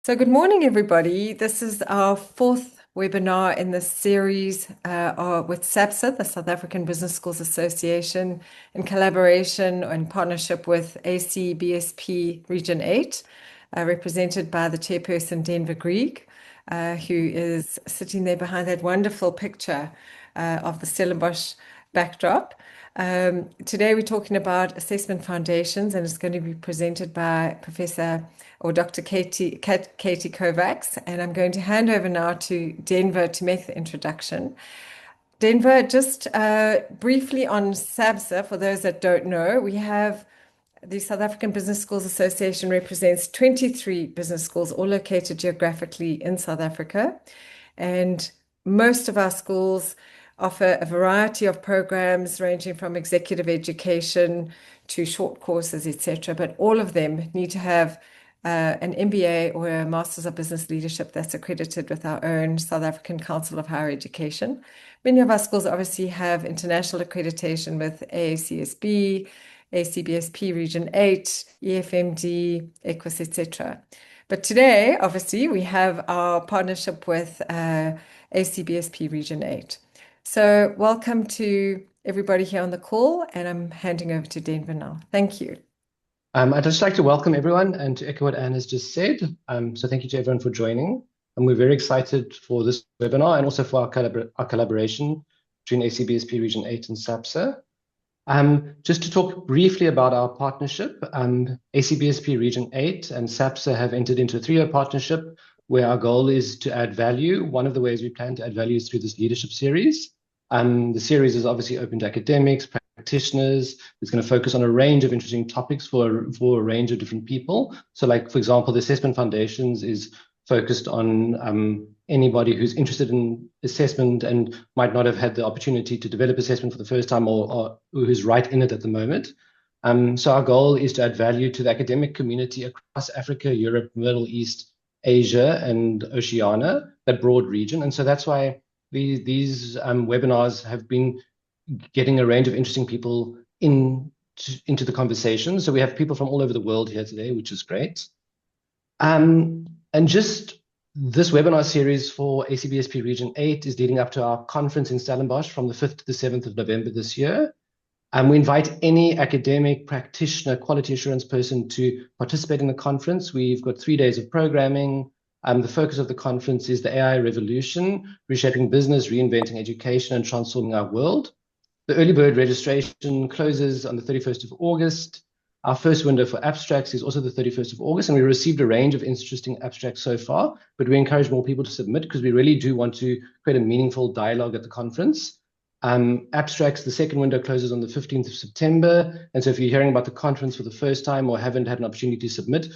Good morning, everybody. This is our fourth webinar in this series with SABSA, the South African Business Schools Association, in collaboration and partnership with ACBSP Region 8, represented by the chairperson, Denver Grieg, who is sitting there behind that wonderful picture of the Stellenbosch backdrop. Today we're talking about assessment foundations, and it's going to be presented by Professor or Dr. Katie Kovacs. And I'm going to hand over now to Denver to make the introduction. Denver, just briefly on SABSA, for those that don't know, we have the South African Business Schools Association represents 23 business schools, all located geographically in South Africa. And most of our schools offer a variety of programs ranging from executive education to short courses, etc. But all of them need to have an MBA or a Masters of Business Leadership that's accredited with our own South African Council of Higher Education. Many of our schools obviously have international accreditation with AACSB, ACBSP Region 8, EFMD, EQUIS, etc. But today, obviously, we have our partnership with ACBSP Region 8. So welcome to everybody here on the call, and I'm handing over to Denver now. Thank you. I'd just like to welcome everyone and to echo what Anne has just said. So thank you to everyone for joining. And we're very excited for this webinar and also for our collaboration between ACBSP Region 8 and SABSA. Just to talk briefly about our partnership, ACBSP Region 8 and SABSA have entered into a 3-year partnership where our goal is to add value. One of the ways we plan to add value is through this leadership series. The series is obviously open to academics, practitioners. It's going to focus on a range of interesting topics for a range of different people. So like, for example, the assessment foundations is focused on anybody who's interested in assessment and might not have had the opportunity to develop assessment for the first time or who's right in it at the moment. So our goal is to add value to the academic community across Africa, Europe, Middle East, Asia, and Oceania, that broad region. And so that's why these webinars have been getting a range of interesting people into the conversation. So we have people from all over the world here today, which is great. And just this webinar series for ACBSP Region 8 is leading up to our conference in Stellenbosch from the 5th to the 7th of November this year. We invite any academic, practitioner, quality assurance person to participate in the conference. We've got 3 days of programming. The focus of the conference is the AI revolution, reshaping business, reinventing education, and transforming our world. The early bird registration closes on the 31st of August. Our first window for abstracts is also the 31st of August, and we received a range of interesting abstracts so far, but we encourage more people to submit because we really do want to create a meaningful dialogue at the conference. Abstracts, the second window closes on the 15th of September, and so if you're hearing about the conference for the first time or haven't had an opportunity to submit,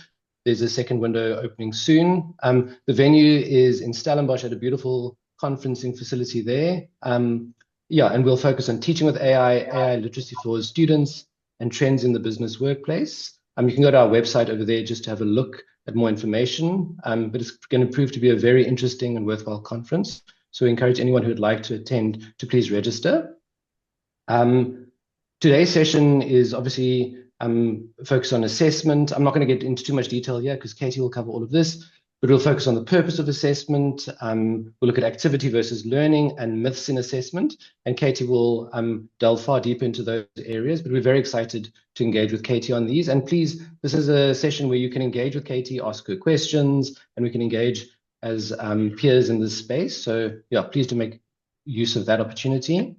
there's a second window opening soon. The venue is in Stellenbosch at a beautiful conferencing facility there. And we'll focus on teaching with AI literacy for students, and trends in the business workplace. You can go to our website over there just to have a look at more information, but it's going to prove to be a very interesting and worthwhile conference. So we encourage anyone who would like to attend to please register. Today's session is obviously focused on assessment. I'm not going to get into too much detail here because Katie will cover all of this, but we'll focus on the purpose of assessment. We'll look at activity versus learning and myths in assessment. And Katie will delve far deeper into those areas, but we're very excited to engage with Katie on these. And please, this is a session where you can engage with Katie, ask her questions, and we can engage as peers in this space. So yeah, please do make use of that opportunity.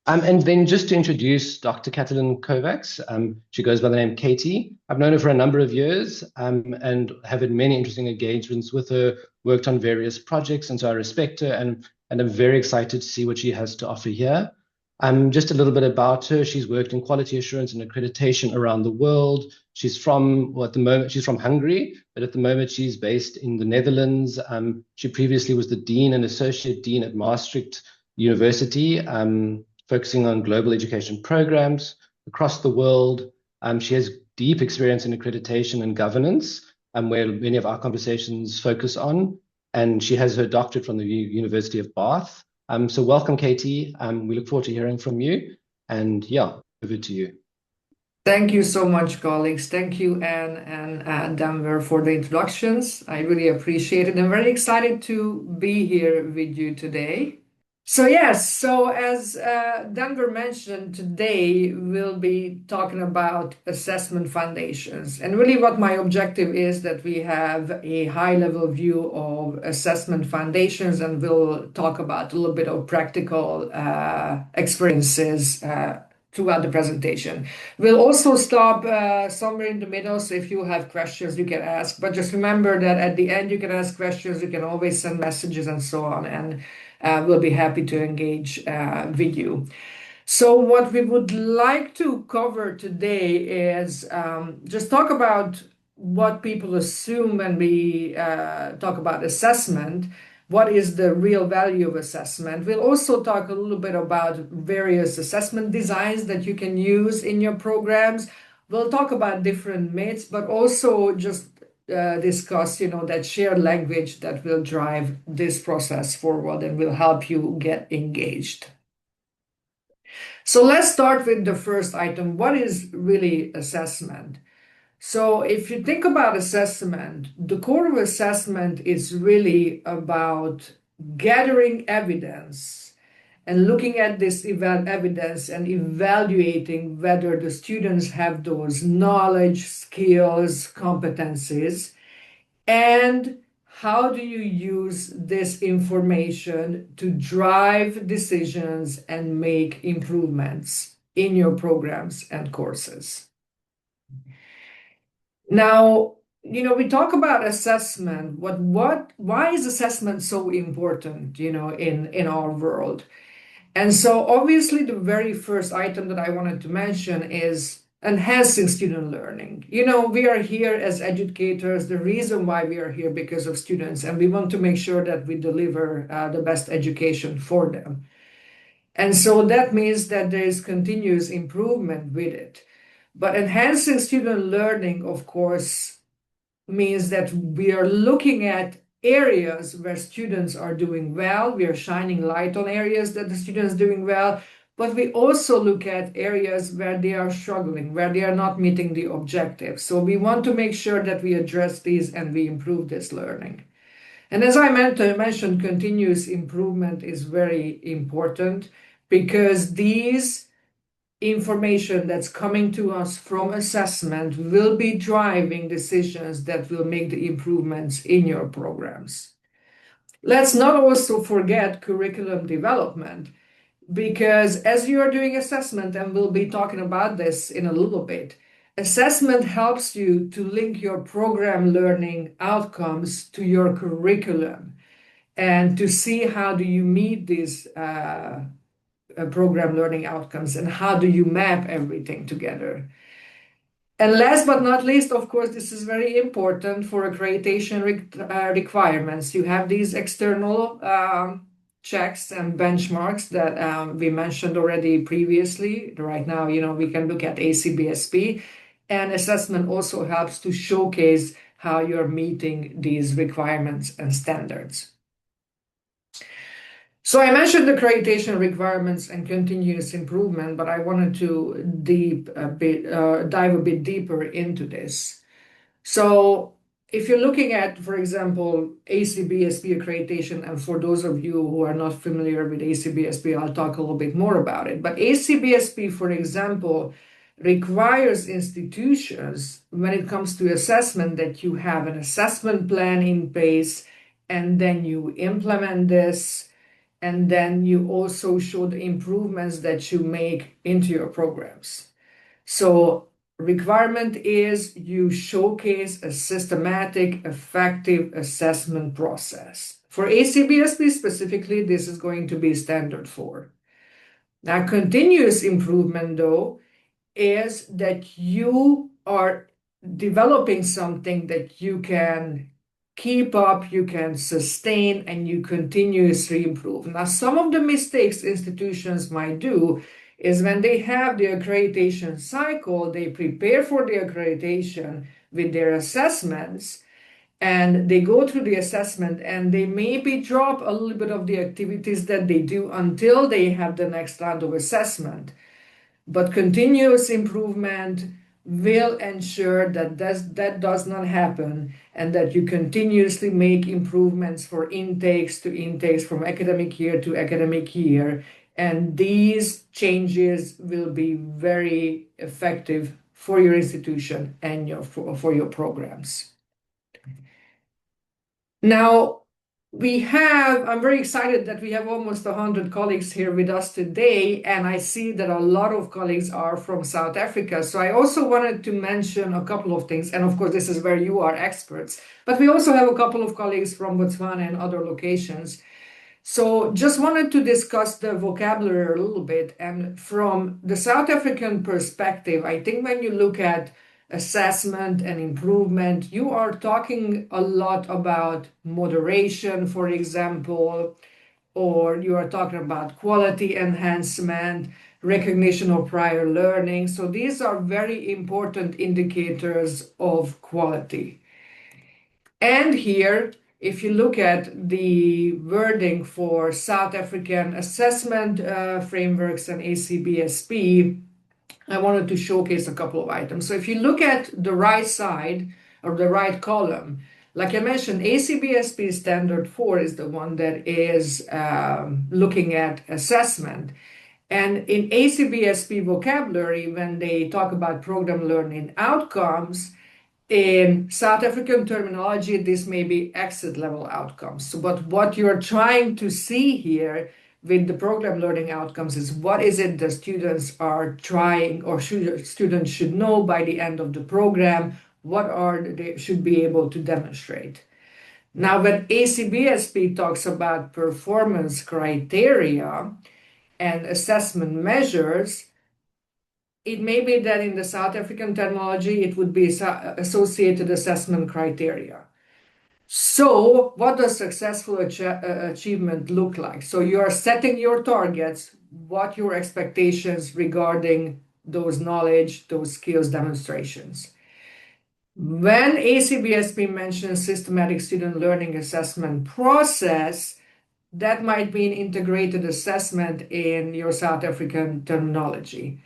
And then just to introduce Dr. Katalin Kovacs, she goes by the name Katie. I've known her for a number of years and have had many interesting engagements with her, worked on various projects, and so I respect her and I'm very excited to see what she has to offer here. Just a little bit about her. She's worked in quality assurance and accreditation around the world. She's from, well, at the moment, she's from Hungary, but at the moment she's based in the Netherlands. She previously was the Dean and Associate Dean at Maastricht University, focusing on global education programs across the world. She has deep experience in accreditation and governance, where many of our conversations focus on. And she has her doctorate from the University of Bath. So welcome, Katie. We look forward to hearing from you. And yeah, over to you. Thank you so much, colleagues. Thank you, Anne and Denver, for the introductions. I really appreciate it. I'm very excited to be here with you today. So as Denver mentioned, today we'll be talking about assessment foundations. And really what my objective is that we have a high-level view of assessment foundations, and we'll talk about a little bit of practical experiences throughout the presentation. We'll also stop somewhere in the middle, so if you have questions, you can ask. But just remember that at the end, you can ask questions, you can always send messages and so on, and we'll be happy to engage with you. So what we would like to cover today is just talk about what people assume when we talk about assessment. What is the real value of assessment? We'll also talk a little bit about various assessment designs that you can use in your programs. We'll talk about different myths, but also just discuss, that shared language that will drive this process forward and will help you get engaged. So let's start with the first item. What is really assessment? So if you think about assessment, the core of assessment is really about gathering evidence and looking at this evidence and evaluating whether the students have those knowledge, skills, competencies, and how do you use this information to drive decisions and make improvements in your programs and courses. Now, we talk about assessment. Why is assessment so important, in our world? And so obviously the very first item that I wanted to mention is enhancing student learning. We are here as educators. The reason why we are here because of students, and we want to make sure that we deliver the best education for them. And so that means that there is continuous improvement with it. But enhancing student learning, of course, means that we are looking at areas where students are doing well. We are shining light on areas that the students are doing well, but we also look at areas where they are struggling, where they are not meeting the objectives. So we want to make sure that we address these and we improve this learning. And as I mentioned, continuous improvement is very important because these information that's coming to us from assessment will be driving decisions that will make the improvements in your programs. Let's not also forget curriculum development, because as you are doing assessment, and we'll be talking about this in a little bit, assessment helps you to link your program learning outcomes to your curriculum and to see how do you meet these program learning outcomes and how do you map everything together. And last but not least, of course, this is very important for accreditation requirements. You have these external checks and benchmarks that we mentioned already previously. Right now, we can look at ACBSP, and assessment also helps to showcase how you're meeting these requirements and standards. So I mentioned the accreditation requirements and continuous improvement, but I wanted to dive a bit deeper into this. So if you're looking at, for example, ACBSP accreditation, and for those of you who are not familiar with ACBSP, I'll talk a little bit more about it. But ACBSP, for example, requires institutions, when it comes to assessment, that you have an assessment plan in place, and then you implement this, and then you also show the improvements that you make into your programs. So requirement is you showcase a systematic, effective assessment process. For ACBSP specifically, this is going to be standard 4. Now, continuous improvement, though, is that you are developing something that you can keep up, you can sustain, and you continuously improve. Now, some of the mistakes institutions might do is when they have the accreditation cycle, they prepare for the accreditation with their assessments, and they go through the assessment, and they maybe drop a little bit of the activities that they do until they have the next round of assessment. but continuous improvement will ensure that that does not happen and that you continuously make improvements for intakes to intakes from academic year to academic year. And these changes will be very effective for your institution and for your programs. Now, I'm very excited that we have almost 100 colleagues here with us today, and I see that a lot of colleagues are from South Africa. So I also wanted to mention a couple of things, and of course, this is where you are experts, but we also have a couple of colleagues from Botswana and other locations. So just wanted to discuss the vocabulary a little bit, and from the South African perspective, I think when you look at assessment and improvement, you are talking a lot about moderation, for example, or you are talking about quality enhancement, recognition of prior learning. So these are very important indicators of quality. And here, if you look at the wording for South African assessment frameworks and ACBSP, I wanted to showcase a couple of items. So if you look at the right side or the right column, like I mentioned, ACBSP Standard 4 is the one that is looking at assessment. And in ACBSP vocabulary, when they talk about program learning outcomes, in South African terminology, this may be exit level outcomes. But what you're trying to see here with the program learning outcomes is what is it the students are trying or students should know by the end of the program, what are they should be able to demonstrate. Now, when ACBSP talks about performance criteria and assessment measures, it may be that in the South African terminology, it would be associated assessment criteria. So what does successful achievement look like? So you are setting your targets, what your expectations regarding those knowledge, those skills demonstrations. When ACBSP mentions systematic student learning assessment process, that might be an integrated assessment in your South African terminology.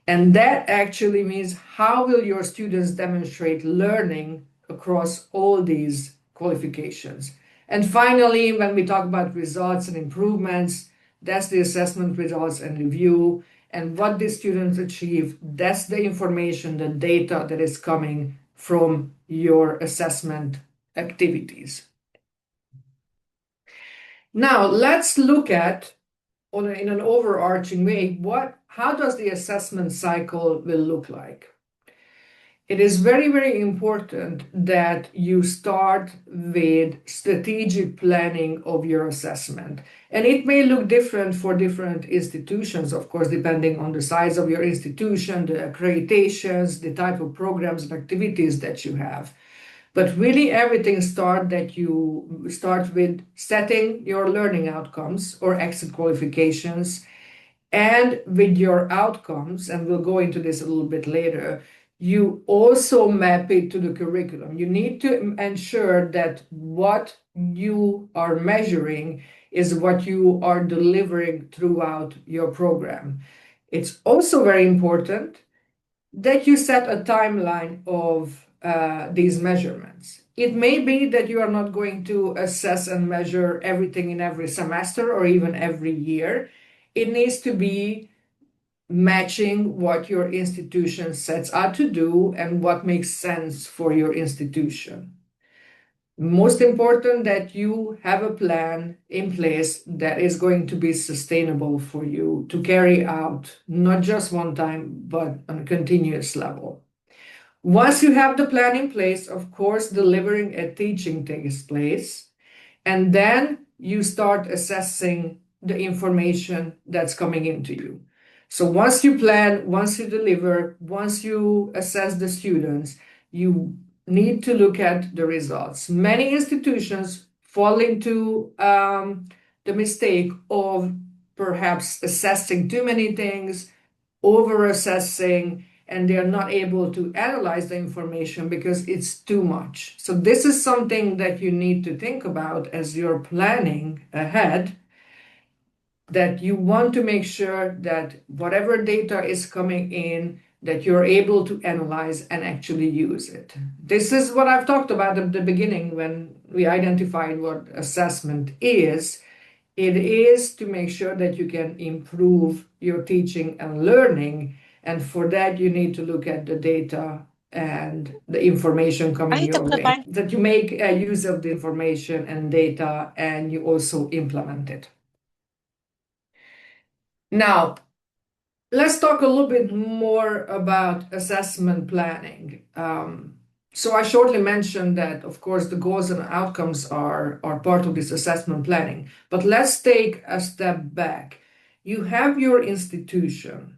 And that actually means how will your students demonstrate learning across all these qualifications. And finally, when we talk about results and improvements, that's the assessment results and review. And what the students achieve, that's the information, the data that is coming from your assessment activities. Now, let's look at, in an overarching way, how does the assessment cycle will look like? It is very, very important that you start with strategic planning of your assessment. And it may look different for different institutions, of course, depending on the size of your institution, the accreditations, the type of programs and activities that you have. But really everything you start with setting your learning outcomes or exit qualifications, and with your outcomes, and we'll go into this a little bit later, you also map it to the curriculum. You need to ensure that what you are measuring is what you are delivering throughout your program. It's also very important that you set a timeline of these measurements. It may be that you are not going to assess and measure everything in every semester or even every year. It needs to be matching what your institution sets out to do and what makes sense for your institution. Most important that you have a plan in place that is going to be sustainable for you to carry out, not just one time, but on a continuous level. Once you have the plan in place, of course, delivering and teaching takes place, and then you start assessing the information that's coming into you. So once you plan, once you deliver, once you assess the students, you need to look at the results. Many institutions fall into the mistake of perhaps assessing too many things, over-assessing, and they are not able to analyze the information because it's too much. So this is something that you need to think about as you're planning ahead. that you want to make sure that whatever data is coming in, that you're able to analyze and actually use it. This is what I've talked about at the beginning when we identified what assessment is. It is to make sure that you can improve your teaching and learning. And for that, you need to look at the data and the information coming your way, that you make use of the information and data and you also implement it. Now, let's talk a little bit more about assessment planning. So I shortly mentioned that, of course, the goals and outcomes are part of this assessment planning. But let's take a step back. You have your institution.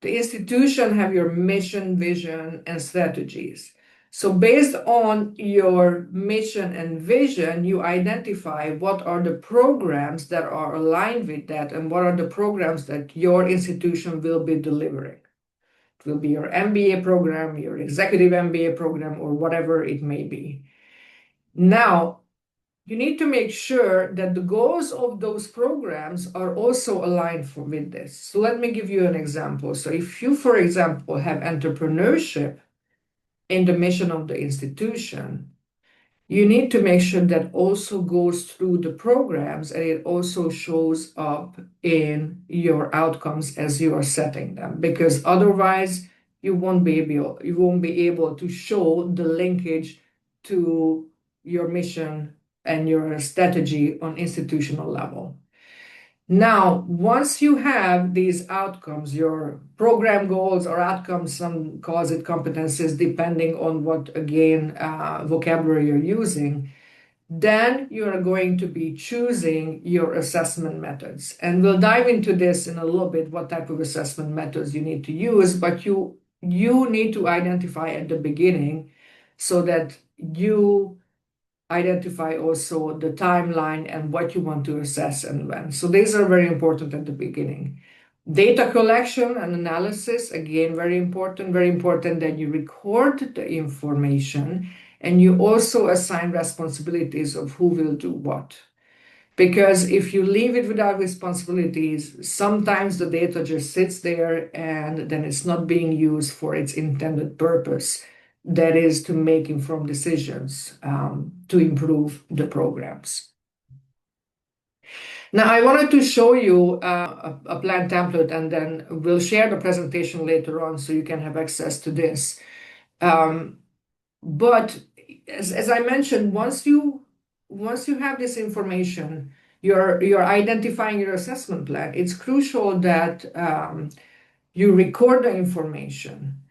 The institution have your mission, vision, and strategies. So based on your mission and vision, you identify what are the programs that are aligned with that and what are the programs that your institution will be delivering. It will be your MBA program, your executive MBA program, or whatever it may be. Now, you need to make sure that the goals of those programs are also aligned with this. So let me give you an example. So if you, for example, have entrepreneurship in the mission of the institution, you need to make sure that also goes through the programs and it also shows up in your outcomes as you are setting them, because otherwise you won't be able to show the linkage to your mission and your strategy on institutional level. Now, once you have these outcomes, your program goals or outcomes, some call it competencies, depending on what, again, vocabulary you're using, then you are going to be choosing your assessment methods. And we'll dive into this in a little bit, what type of assessment methods you need to use, but you need to identify at the beginning so that you identify also the timeline and what you want to assess and when. So these are very important at the beginning. Data collection and analysis, again, very important that you record the information and you also assign responsibilities of who will do what. Because if you leave it without responsibilities, sometimes the data just sits there and then it's not being used for its intended purpose. That is to make informed decisions to improve the programs. Now, I wanted to show you a plan template, and then we'll share the presentation later on so you can have access to this. But as I mentioned, once you have this information, you're identifying your assessment plan. It's crucial that you record the information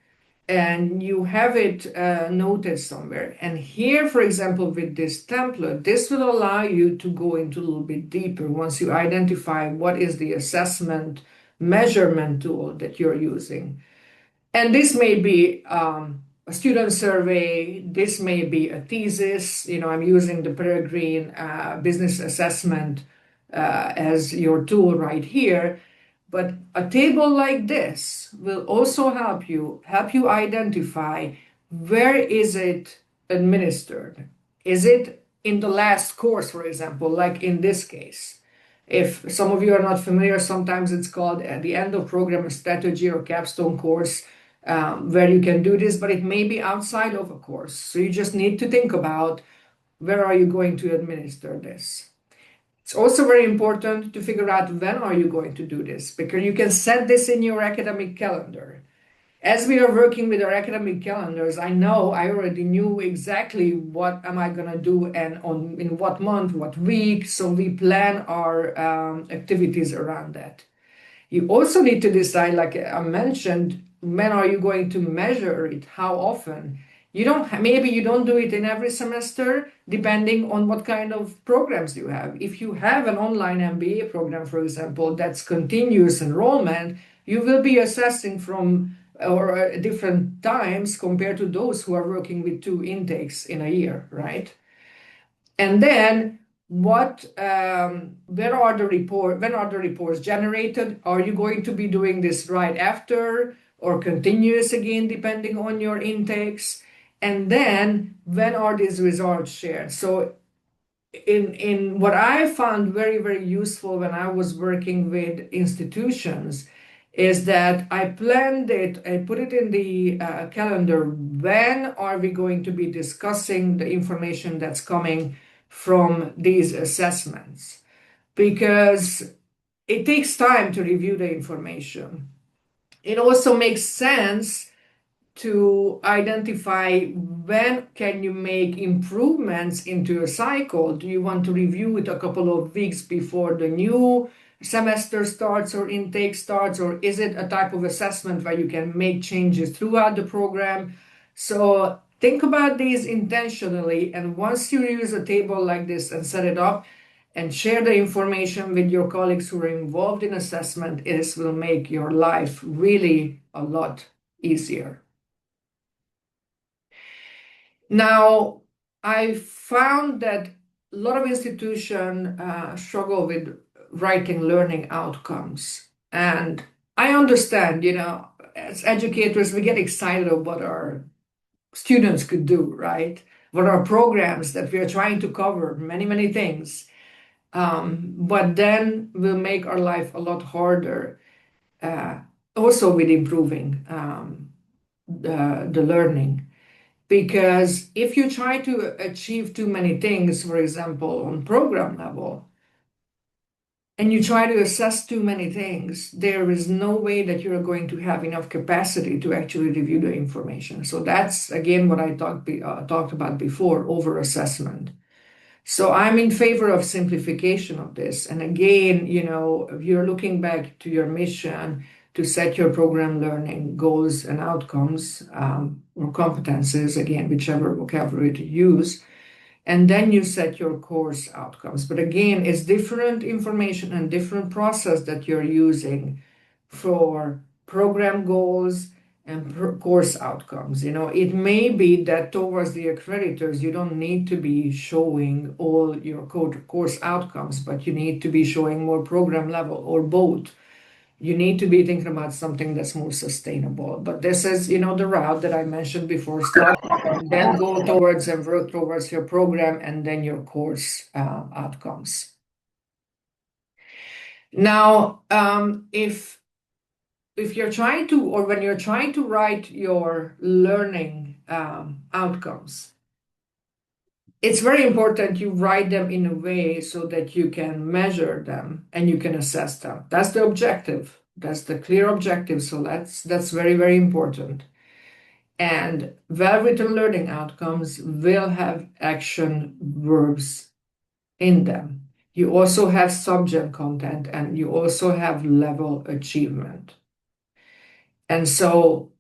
and you have it noted somewhere. And here, for example, with this template, this will allow you to go into a little bit deeper once you identify what is the assessment measurement tool that you're using. And this may be a student survey, this may be a thesis. I'm using the Peregrine business assessment as your tool right here. But a table like this will also help you identify where is it administered. Is it in the last course, for example, like in this case? If some of you are not familiar, sometimes it's called at the end of program strategy or capstone course, where you can do this, but it may be outside of a course. So you just need to think about where are you going to administer this. It's also very important to figure out when are you going to do this, because you can set this in your academic calendar. As we are working with our academic calendars, I already knew exactly what am I going to do and in what month, what week. So we plan our activities around that. You also need to decide, like I mentioned, when are you going to measure it, how often. Maybe you don't do it in every semester, depending on what kind of programs you have. If you have an online MBA program, for example, that's continuous enrollment, you will be assessing from different times compared to those who are working with 2 intakes in a year, right? And then when are the reports generated? Are you going to be doing this right after or continuous again, depending on your intakes? And then when are these results shared? So in what I found very, very useful when I was working with institutions is that I planned it, I put it in the calendar. When are we going to be discussing the information that's coming from these assessments? Because it takes time to review the information. It also makes sense to identify when can you make improvements into a cycle. Do you want to review it a couple of weeks before the new semester starts or intake starts, or is it a type of assessment where you can make changes throughout the program? So think about these intentionally, and once you use a table like this and set it up and share the information with your colleagues who are involved in assessment, it will make your life really a lot easier. Now, I found that a lot of institutions struggle with writing learning outcomes. And I understand, as educators, we get excited about what our students could do, right? What are programs that we are trying to cover, many, many things. But then will make our life a lot harder, also with improving the learning. Because if you try to achieve too many things, for example, on program level, and you try to assess too many things, there is no way that you're going to have enough capacity to actually review the information. So that's, again, what I talked about before, over-assessment. So I'm in favor of simplification of this. And again, if you're looking back to your mission, to set your program learning goals and outcomes, or competencies, again, whichever vocabulary to use, and then you set your course outcomes. But again, it's different information and different process that you're using for program goals and course outcomes. It may be that towards the accreditors, you don't need to be showing all your course outcomes, but you need to be showing more program level or both. You need to be thinking about something that's more sustainable. But this is, the route that I mentioned before. Start and then go towards and work towards your program and then your course outcomes. Now, if you're trying to, or when you're trying to write your learning outcomes, it's very important you write them in a way so that you can measure them and you can assess them. That's the objective. That's the clear objective. So that's very, very important. And well-written learning outcomes will have action verbs in them. You also have subject content and you also have level achievement. And so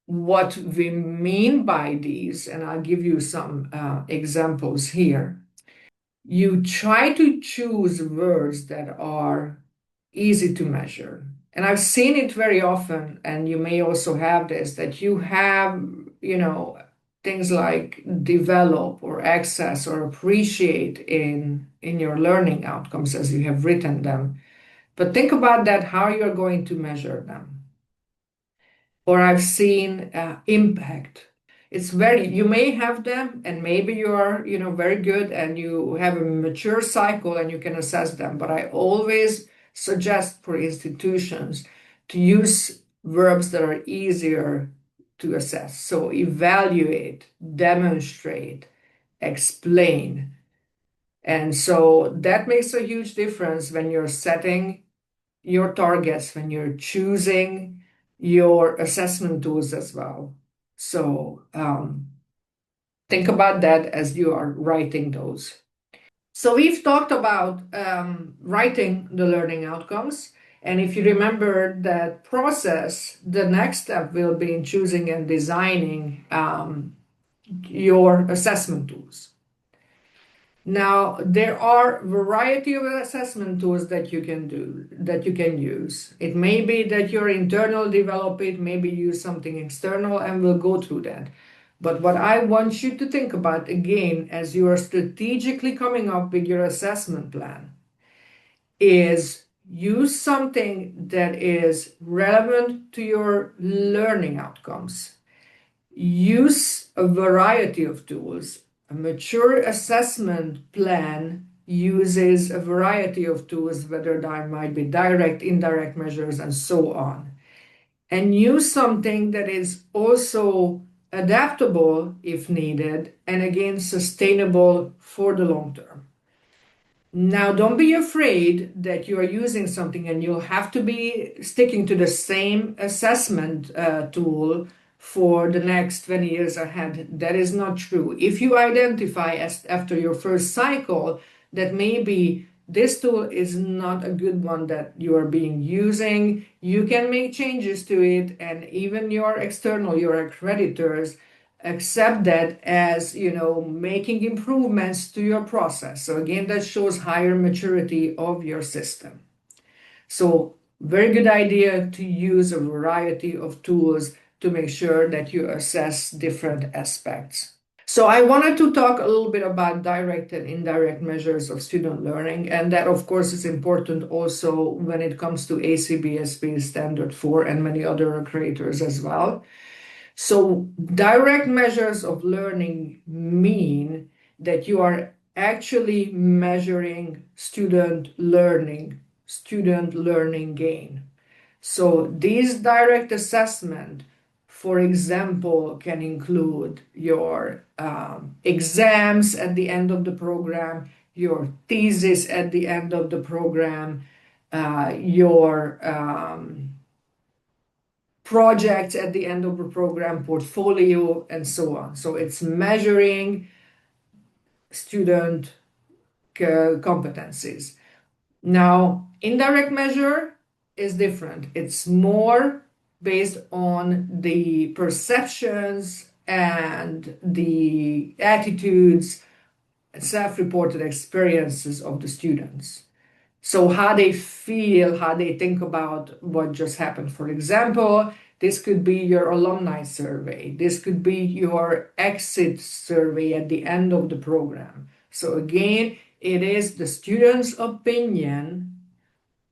what we mean by these, and I'll give you some examples here. You try to choose words that are easy to measure. And I've seen it very often, and you may also have this, that you have, things like develop or access or appreciate in your learning outcomes as you have written them. But think about that, how you're going to measure them. Or I've seen impact. You may have them and maybe you are, very good and you have a mature cycle and you can assess them. But I always suggest for institutions to use verbs that are easier to assess. So evaluate, demonstrate, explain. And so that makes a huge difference when you're setting your targets, when you're choosing your assessment tools as well. So think about that as you are writing those. So we've talked about writing the learning outcomes. And if you remember that process, the next step will be in choosing and designing your assessment tools. Now, there are a variety of assessment tools that you can use. It may be that your internal develop it, maybe use something external, and we'll go through that. But what I want you to think about, again, as you are strategically coming up with your assessment plan, is use something that is relevant to your learning outcomes. Use a variety of tools. A mature assessment plan uses a variety of tools, whether that might be direct, indirect measures, and so on, and use something that is also adaptable if needed, and again, sustainable for the long term. Now, don't be afraid that you are using something and you'll have to be sticking to the same assessment tool for the next 20 years ahead. That is not true. If you identify after your first cycle that maybe this tool is not a good one that you are being using, you can make changes to it, and even your accreditors accept that as, making improvements to your process. So again, that shows higher maturity of your system. So very good idea to use a variety of tools to make sure that you assess different aspects. So I wanted to talk a little bit about direct and indirect measures of student learning, and that of course is important also when it comes to ACBSP Standard 4 and many other accreditors as well. So direct measures of learning mean that you are actually measuring student learning gain. So these direct assessment, for example, can include your exams at the end of the program, your thesis at the end of the program, your projects at the end of the program, portfolio, and so on. So it's measuring student competencies. Now, indirect measure is different. It's more based on the perceptions and the attitudes and self-reported experiences of the students. So how they feel, how they think about what just happened. For example, this could be your alumni survey. This could be your exit survey at the end of the program. So again, it is the student's opinion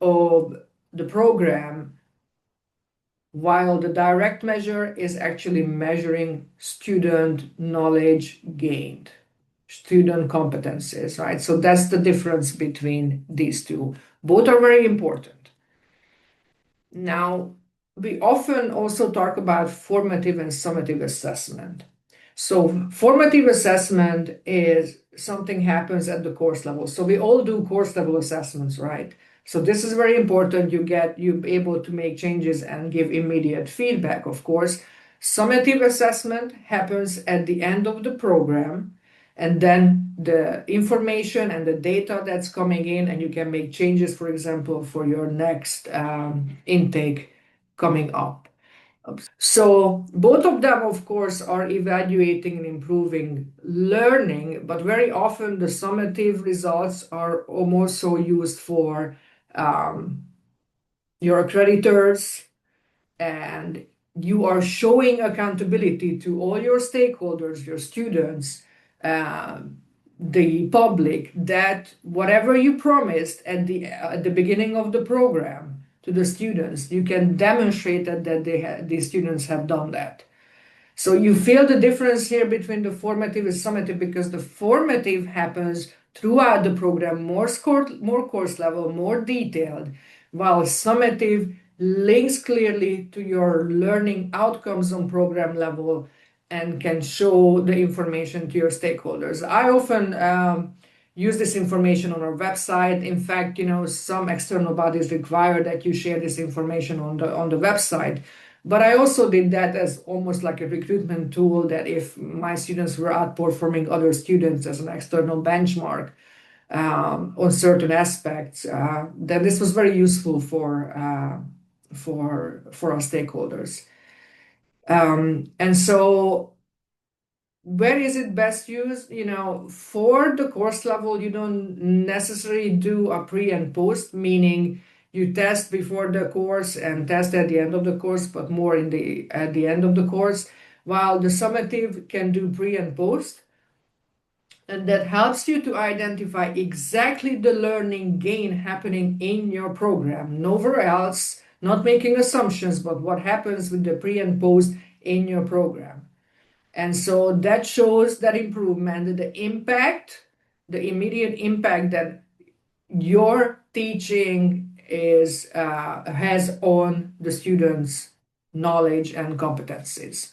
of the program, while the direct measure is actually measuring student knowledge gained, student competencies, right? So that's the difference between these two. Both are very important. Now, we often also talk about formative and summative assessment. So formative assessment is something happens at the course level. So we all do course level assessments, right? So this is very important. You're able to make changes and give immediate feedback, of course. Summative assessment happens at the end of the program, and then the information and the data that's coming in, and you can make changes, for example, for your next intake coming up. So both of them, of course, are evaluating and improving learning, but very often the summative results are also used for your accreditors, and you are showing accountability to all your stakeholders, your students, the public, that whatever you promised at the beginning of the program to the students, you can demonstrate that the students have done that. So you feel the difference here between the formative and summative, because the formative happens throughout the program, more course level, more detailed, while summative links clearly to your learning outcomes on program level and can show the information to your stakeholders. I often use this information on our website. In fact, some external bodies require that you share this information on the website. But I also did that as almost like a recruitment tool, that if my students were outperforming other students as an external benchmark on certain aspects, then this was very useful for our stakeholders. And so where is it best used? For the course level, you don't necessarily do a pre and post, meaning you test before the course and test at the end of the course, but more at the end of the course, while the summative can do pre and post. And that helps you to identify exactly the learning gain happening in your program, nowhere else, not making assumptions, but what happens with the pre and post in your program. And so that shows that improvement, the impact, the immediate impact that your teaching has on the students' knowledge and competencies.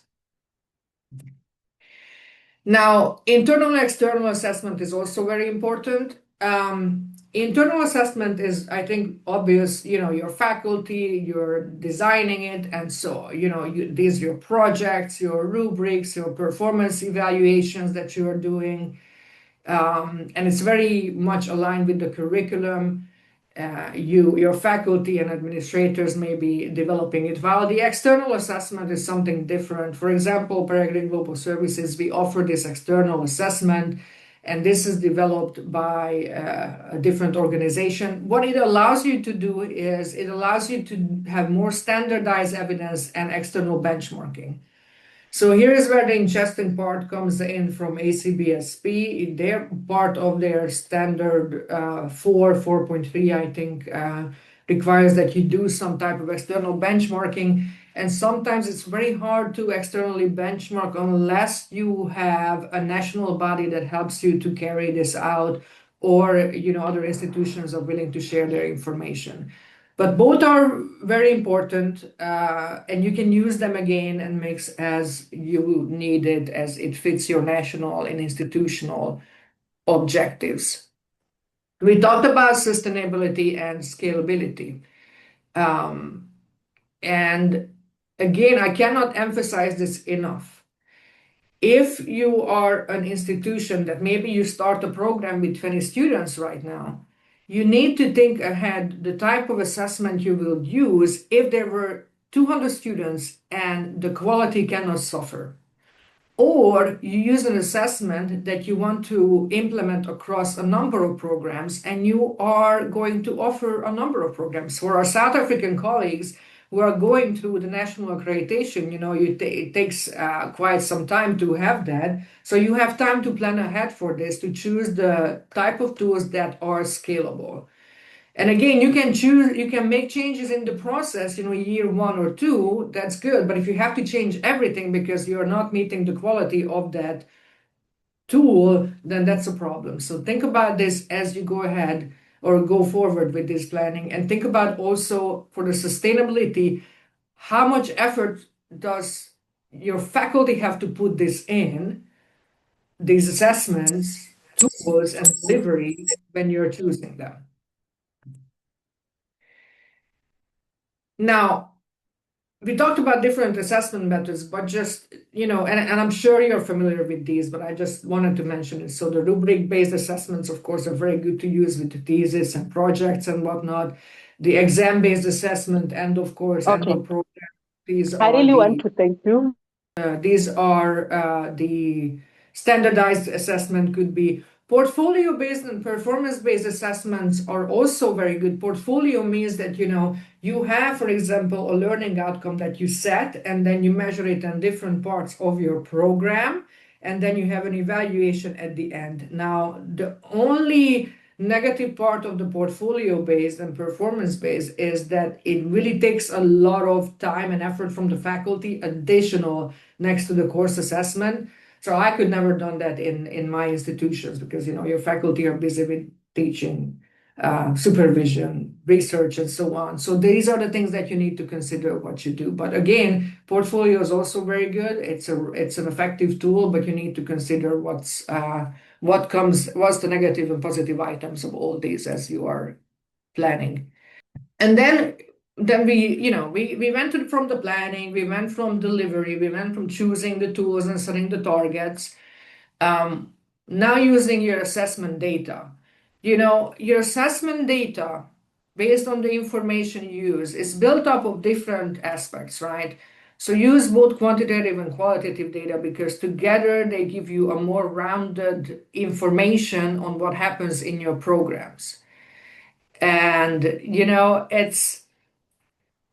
Now, internal and external assessment is also very important. Internal assessment is, I think, obvious, your faculty, you're designing it, and so, these are your projects, your rubrics, your performance evaluations that you're doing. And it's very much aligned with the curriculum. Your faculty and administrators may be developing it, while the external assessment is something different. For example, Peregrine Global Services, we offer this external assessment, and this is developed by a different organization. What it allows you to do is it allows you to have more standardized evidence and external benchmarking. So here is where the interesting part comes in from ACBSP. They're part of their standard 4.3, I think, requires that you do some type of external benchmarking. And sometimes it's very hard to externally benchmark unless you have a national body that helps you to carry this out, or other institutions are willing to share their information. But both are very important, and you can use them again and mix as you need it, as it fits your national and institutional objectives. We talked about sustainability and scalability. And again, I cannot emphasize this enough. If you are an institution that maybe you start a program with 20 students right now, you need to think ahead the type of assessment you will use if there were 200 students and the quality cannot suffer. Or you use an assessment that you want to implement across a number of programs, and you are going to offer a number of programs. For our South African colleagues who are going through the national accreditation, it takes quite some time to have that. So you have time to plan ahead for this, to choose the type of tools that are scalable. And again, you can make changes in the process, year 1 or 2, that's good. But if you have to change everything because you're not meeting the quality of that tool, then that's a problem. So think about this as you go ahead or go forward with this planning, and think about also for the sustainability, how much effort does your faculty have to put this in, these assessments, tools, and delivery when you're choosing them. Now, we talked about different assessment methods, but just, and I'm sure you're familiar with these, but I just wanted to mention it. So the rubric-based assessments, of course, are very good to use with the thesis and projects and whatnot. The exam-based assessment and, of course, and the program. I really want to thank you. These are the standardized assessment could be. Portfolio-based and performance-based assessments are also very good. Portfolio means that, you have, for example, a learning outcome that you set, and then you measure it on different parts of your program, and then you have an evaluation at the end. Now, the only negative part of the portfolio-based and performance-based is that it really takes a lot of time and effort from the faculty, additional next to the course assessment. So I could never done that in my institutions because, your faculty are busy with teaching, supervision, research, and so on. So these are the things that you need to consider what you do. But again, portfolio is also very good. It's an effective tool, but you need to consider what's the negative and positive items of all these as you are planning. And then we went from the planning, we went from delivery, we went from choosing the tools and setting the targets. Now using your assessment data. Your assessment data, based on the information you use, is built up of different aspects, right? So use both quantitative and qualitative data because together they give you a more rounded information on what happens in your programs. And, it's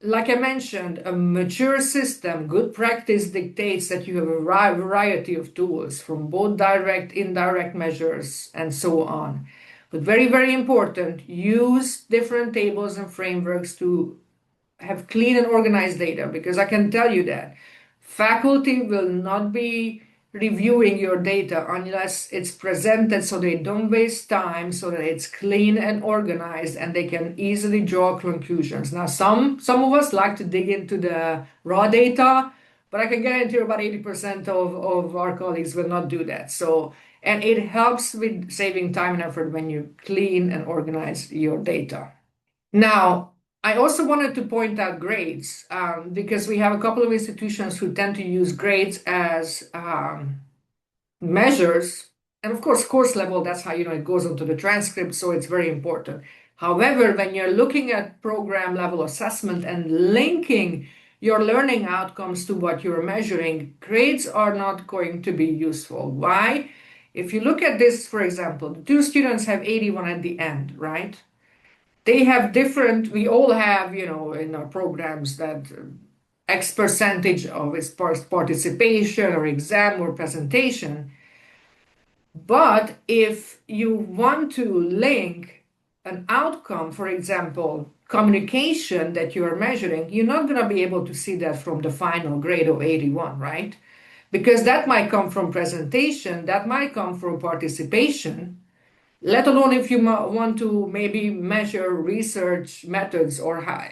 like I mentioned, a mature system, good practice dictates that you have a variety of tools from both direct, indirect measures, and so on. But very, very important, use different tables and frameworks to have clean and organized data, because I can tell you that faculty will not be reviewing your data unless it's presented so they don't waste time, so that it's clean and organized and they can easily draw conclusions. Now, some of us like to dig into the raw data, but I can guarantee you about 80% of our colleagues will not do that. So, and it helps with saving time and effort when you clean and organize your data. Now, I also wanted to point out grades because we have a couple of institutions who tend to use grades as measures. And of course, course level, that's how, it goes onto the transcript, so it's very important. However, when you're looking at program level assessment and linking your learning outcomes to what you're measuring, grades are not going to be useful. Why? If you look at this, for example, the two students have 81 at the end, right? They have we all have, in our programs that X percentage of its participation or exam or presentation. But if you want to link an outcome, for example, communication that you are measuring, you're not going to be able to see that from the final grade of 81, right? Because that might come from presentation, that might come from participation, let alone if you want to maybe measure research methods or how,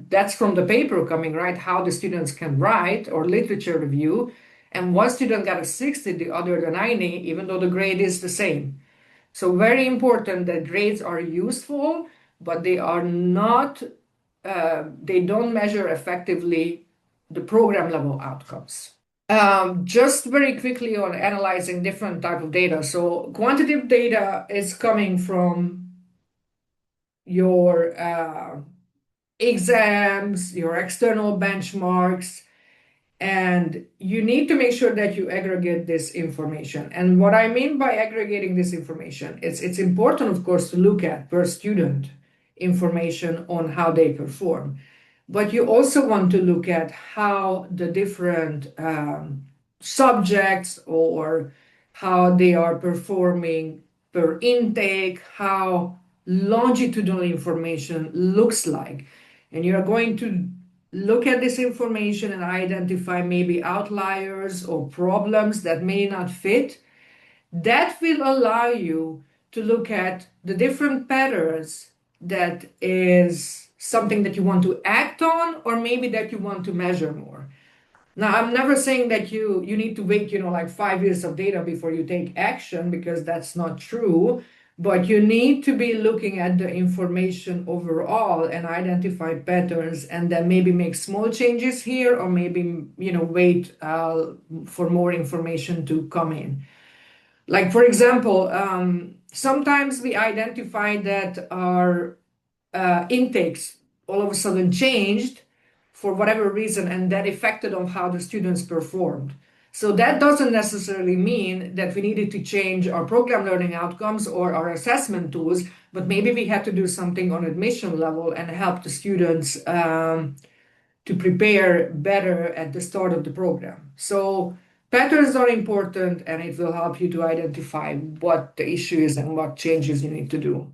that's from the paper coming, right? How the students can write or literature review. And one student got a 60, the other a 90, even though the grade is the same. So very important that grades are useful, but they are not, they don't measure effectively the program level outcomes. Just very quickly on analyzing different type of data. So quantitative data is coming from your exams, your external benchmarks, and you need to make sure that you aggregate this information. And what I mean by aggregating this information, it's important, of course, to look at per student information on how they perform. But you also want to look at how the different subjects or how they are performing per intake, how longitudinal information looks like. And you're going to look at this information and identify maybe outliers or problems that may not fit. That will allow you to look at the different patterns that is something that you want to act on or maybe that you want to measure more. Now, I'm never saying that you need to wait, like 5 years of data before you take action, because that's not true. But you need to be looking at the information overall and identify patterns and then maybe make small changes here or maybe, wait for more information to come in. Like, for example, sometimes we identify that our intakes all of a sudden changed for whatever reason, and that affected on how the students performed. So that doesn't necessarily mean that we needed to change our program learning outcomes or our assessment tools, but maybe we had to do something on admission level and help the students to prepare better at the start of the program. So patterns are important, and it will help you to identify what the issue is and what changes you need to do.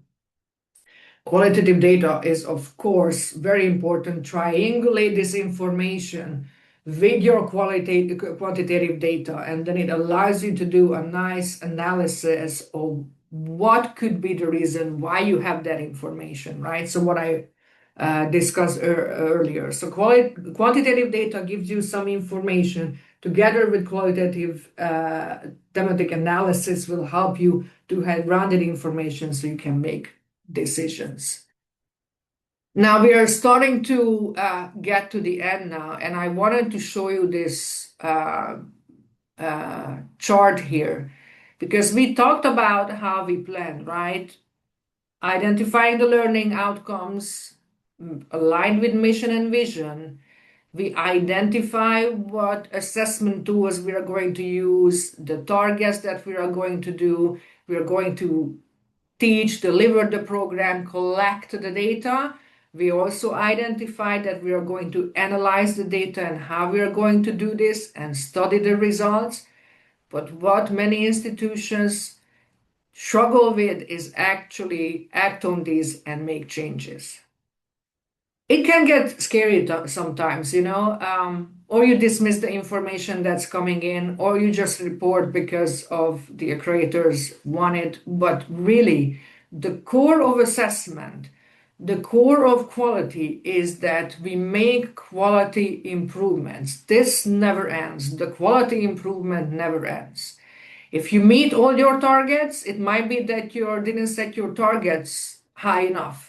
Qualitative data is, of course, very important. Triangulate this information with your quantitative data, and then it allows you to do a nice analysis of what could be the reason why you have that information, right? So what I discussed earlier. So quantitative data gives you some information together with qualitative thematic analysis will help you to have rounded information so you can make decisions. Now we are starting to get to the end now, and I wanted to show you this chart here because we talked about how we plan, right? Identifying the learning outcomes aligned with mission and vision. We identify what assessment tools we are going to use, the targets that we are going to do. We are going to teach, deliver the program, collect the data. We also identify that we are going to analyze the data and how we are going to do this and study the results. But what many institutions struggle with is actually act on these and make changes. It can get scary sometimes, or you dismiss the information that's coming in, or you just report because of the accreditors want it. But really, the core of assessment, the core of quality is that we make quality improvements. This never ends. The quality improvement never ends. If you meet all your targets, it might be that you didn't set your targets high enough.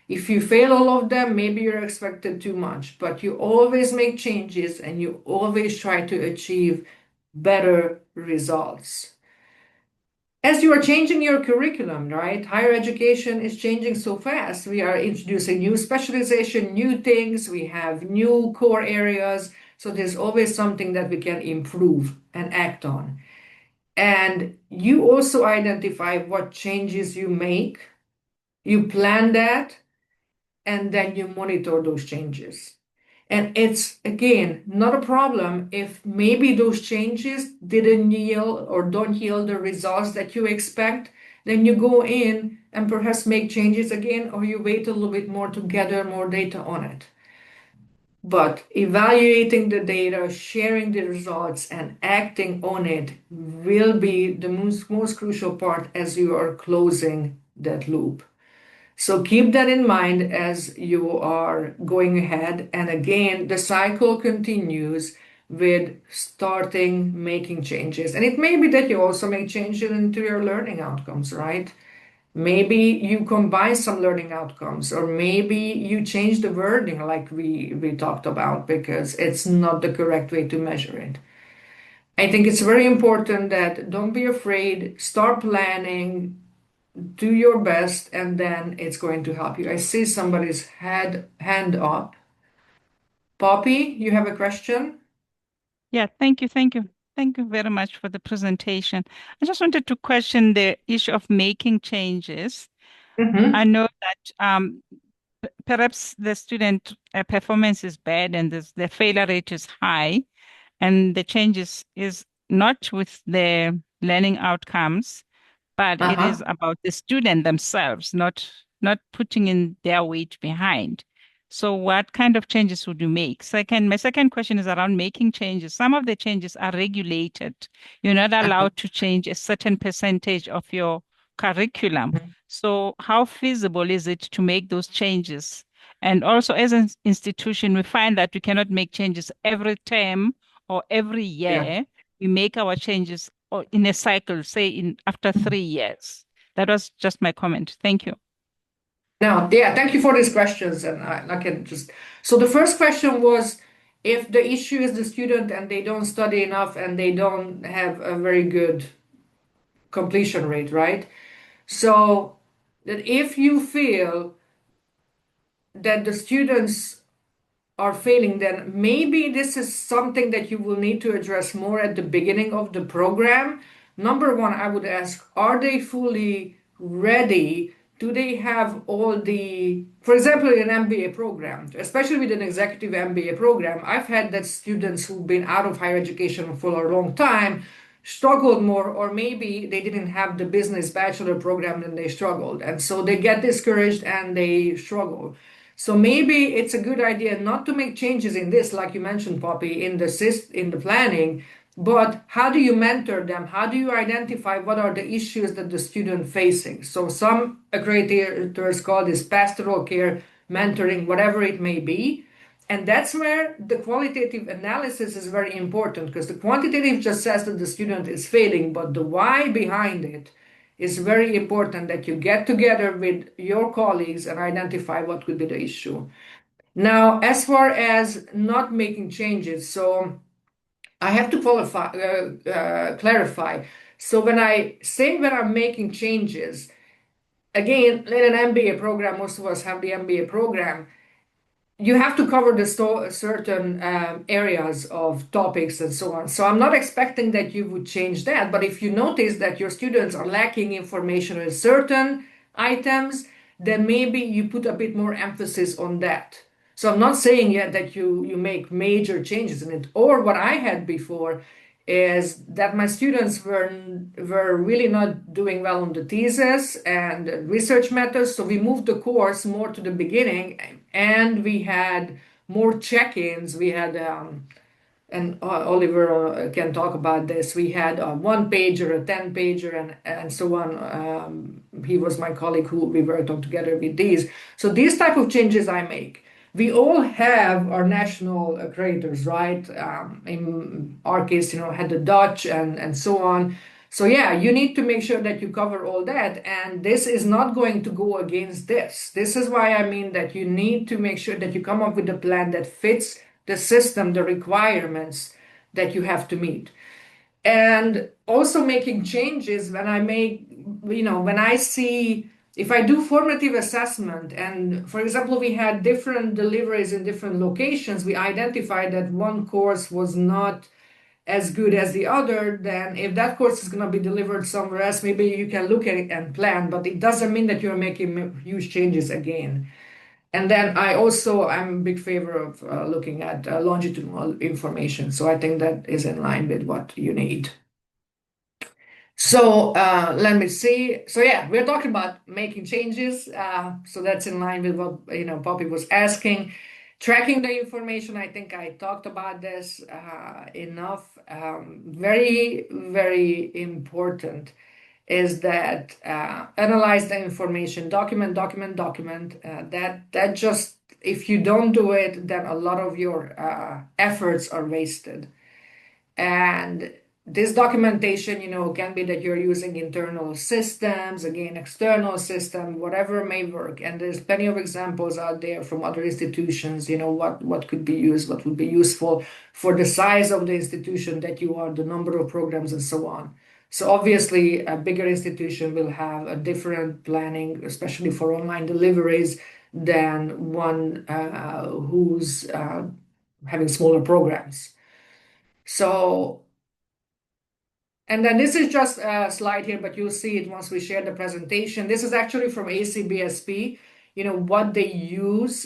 If you fail all of them, maybe you're expected too much, but you always make changes and you always try to achieve better results. As you are changing your curriculum, right? Higher education is changing so fast. We are introducing new specialization, new things, we have new core areas. So there's always something that we can improve and act on. And you also identify what changes you make, you plan that, and then you monitor those changes. And it's, again, not a problem if maybe those changes didn't yield or don't yield the results that you expect. Then you go in and perhaps make changes again, or you wait a little bit more to gather more data on it. But evaluating the data, sharing the results, and acting on it will be the most crucial part as you are closing that loop. So keep that in mind as you are going ahead. And again, the cycle continues with starting making changes. And it may be that you also make changes into your learning outcomes, right? Maybe you combine some learning outcomes, or maybe you change the wording like we talked about because it's not the correct way to measure it. I think it's very important that don't be afraid, start planning, do your best, and then it's going to help you. I see somebody's hand up. Poppy, you have a question? Yeah, thank you. Thank you. Thank you very much for the presentation. I just wanted to question the issue of making changes. I know that perhaps the student performance is bad and the failure rate is high, and the changes is not with the learning outcomes, but it is about the student themselves, not putting in their weight behind. So what kind of changes would you make? My second question is around making changes. Some of the changes are regulated. You're not allowed to change a certain percentage of your curriculum. So how feasible is it to make those changes? And also as an institution, we find that we cannot make changes every term or every year. We make our changes in a cycle, say after 3 years. That was just my comment. Thank you. Now, thank you for these questions. And I can so the first question was, if the issue is the student and they don't study enough and they don't have a very good completion rate, right? So that if you feel that the students are failing, then maybe this is something that you will need to address more at the beginning of the program. Number one, I would ask, are they fully ready? Do they have all for example, in an MBA program, especially with an executive MBA program, I've had that students who've been out of higher education for a long time struggled more, or maybe they didn't have the business bachelor program and they struggled. And so they get discouraged and they struggle. So maybe it's a good idea not to make changes in this, like you mentioned, Poppy, in the planning, but how do you mentor them? How do you identify what are the issues that the student facing? So some accreditators call this pastoral care, mentoring, whatever it may be. And that's where the qualitative analysis is very important, because the quantitative just says that the student is failing, but the why behind it is very important, that you get together with your colleagues and identify what could be the issue. Now, as far as not making changes, so I have to clarify. So when I'm making changes, again, in an MBA program, most of us have the MBA program, you have to cover the certain areas of topics and so on. So I'm not expecting that you would change that, but if you notice that your students are lacking information on certain items, then maybe you put a bit more emphasis on that. So I'm not saying yet that you make major changes in it. Or what I had before is that my students were really not doing well on the thesis and research methods. So we moved the course more to the beginning, and we had more check-ins. We had and Oliver can talk about this. We had a 1-pager, a 10-pager, and so on. He was my colleague who we worked on together with these. So these type of changes I make. We all have our national accreditors, right? In our case, had the Dutch and so on. So yeah, you need to make sure that you cover all that. And this is not going to go against this. This is why I mean that you need to make sure that you come up with a plan that fits the system, the requirements that you have to meet. And also making changes when I make, when I see, if I do formative assessment, and for example, we had different deliveries in different locations, we identified that one course was not as good as the other, then if that course is going to be delivered somewhere else, maybe you can look at it and plan, but it doesn't mean that you're making huge changes again. And then I'm a big favor of looking at longitudinal information. So I think that is in line with what you need. So let me see. So yeah, we're talking about making changes. So that's in line with what Poppy was asking. Tracking the information, I think I talked about this enough. Very, very important is that analyze the information, document. That just, if you don't do it, then a lot of your efforts are wasted. And this documentation, can be that you're using internal systems, again, external system, whatever may work. And there's plenty of examples out there from other institutions, what could be used, what would be useful for the size of the institution that you are, the number of programs, and so on. So obviously, a bigger institution will have a different planning, especially for online deliveries, than one who's having smaller programs. So, and then this is just a slide here, but you'll see it once we share the presentation. This is actually from ACBSP, what they use.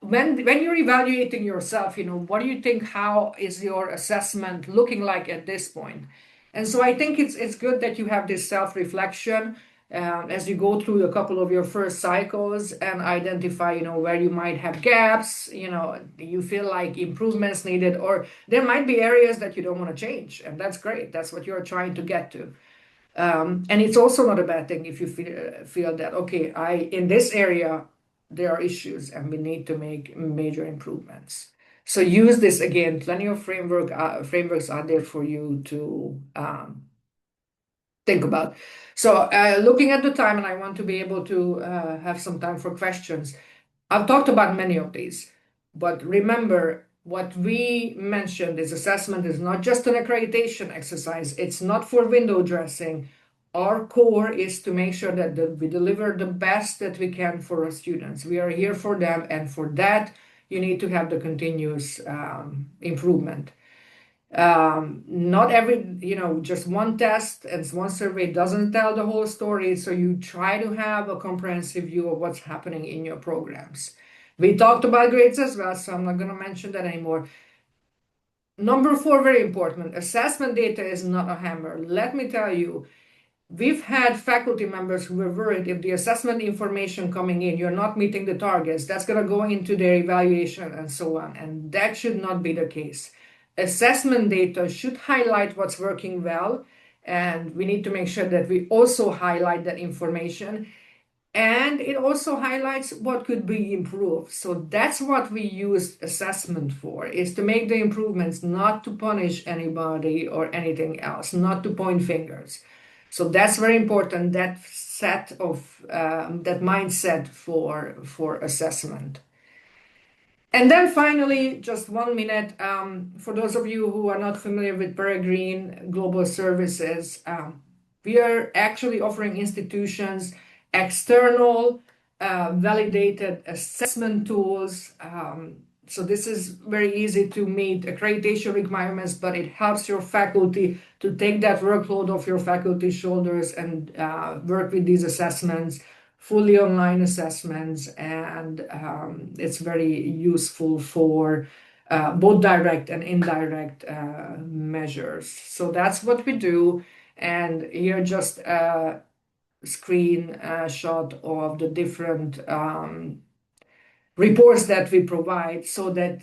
When you're evaluating yourself, what do you think, how is your assessment looking like at this point? And so I think it's good that you have this self-reflection as you go through a couple of your first cycles and identify, where you might have gaps, you feel like improvements needed, or there might be areas that you don't want to change. And that's great. That's what you're trying to get to. And it's also not a bad thing if you feel that, okay, in this area, there are issues and we need to make major improvements. So use this again, plenty of frameworks out there for you to think about. So looking at the time, and I want to be able to have some time for questions. I've talked about many of these, but remember what we mentioned is assessment is not just an accreditation exercise. It's not for window dressing. Our core is to make sure that we deliver the best that we can for our students. We are here for them, and for that, you need to have the continuous improvement. Not just one test and one survey doesn't tell the whole story. So you try to have a comprehensive view of what's happening in your programs. We talked about grades as well, so I'm not going to mention that anymore. Number 4, very important. Assessment data is not a hammer. Let me tell you, we've had faculty members who were worried if the assessment information coming in, you're not meeting the targets, that's going to go into their evaluation and so on. And that should not be the case. Assessment data should highlight what's working well, and we need to make sure that we also highlight that information. And it also highlights what could be improved. So that's what we use assessment for, is to make the improvements, not to punish anybody or anything else, not to point fingers. So that's very important, that mindset for assessment. And then finally, just 1 minute, for those of you who are not familiar with Peregrine Global Services, we are actually offering institutions external validated assessment tools. So this is very easy to meet accreditation requirements, but it helps your faculty to take that workload off your faculty's shoulders and work with these assessments, fully online assessments, and it's very useful for both direct and indirect measures. So that's what we do. And here just a screenshot of the different reports that we provide, so that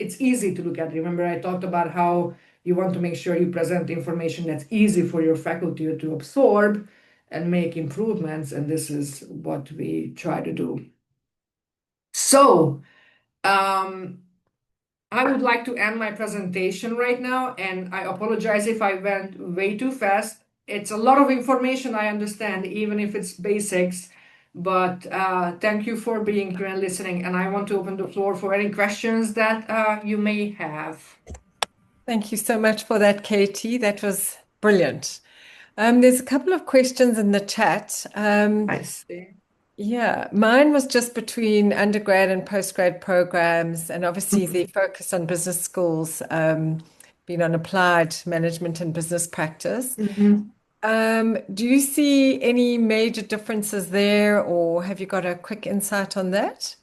it's easy to look at. Remember, I talked about how you want to make sure you present information that's easy for your faculty to absorb and make improvements, and this is what we try to do. So, I would like to end my presentation right now, and I apologize if I went way too fast. It's a lot of information, I understand, even if it's basics, but thank you for being here and listening, and I want to open the floor for any questions that you may have. Thank you so much for that, Katie. That was brilliant. There's a couple of questions in the chat. I see. Yeah, mine was just between undergrad and postgrad programs, and obviously the focus on business schools, being on applied management and business practice. Do you see any major differences there, or have you got a quick insight on that?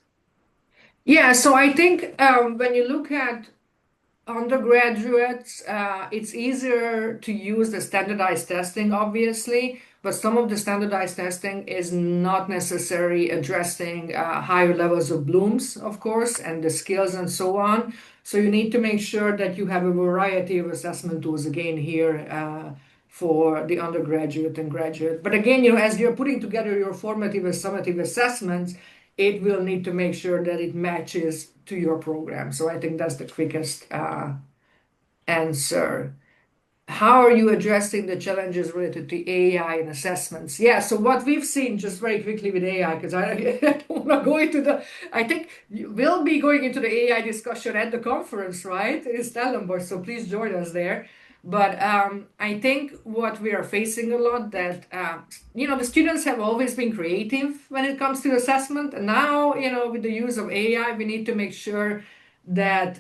Yeah, so I think when you look at undergraduates, it's easier to use the standardized testing, obviously, but some of the standardized testing is not necessarily addressing higher levels of blooms, of course, and the skills and so on. So you need to make sure that you have a variety of assessment tools again here for the undergraduate and graduate. But again, as you're putting together your formative and summative assessments, it will need to make sure that it matches to your program. So I think that's the quickest answer. How are you addressing the challenges related to AI and assessments? Yeah, so what we've seen just very quickly with AI, because I don't want to go into I think we'll be going into the AI discussion at the conference, right? In Stellenbosch, so please join us there. But I think what we are facing a lot that, the students have always been creative when it comes to assessment. And now, with the use of AI, we need to make sure that,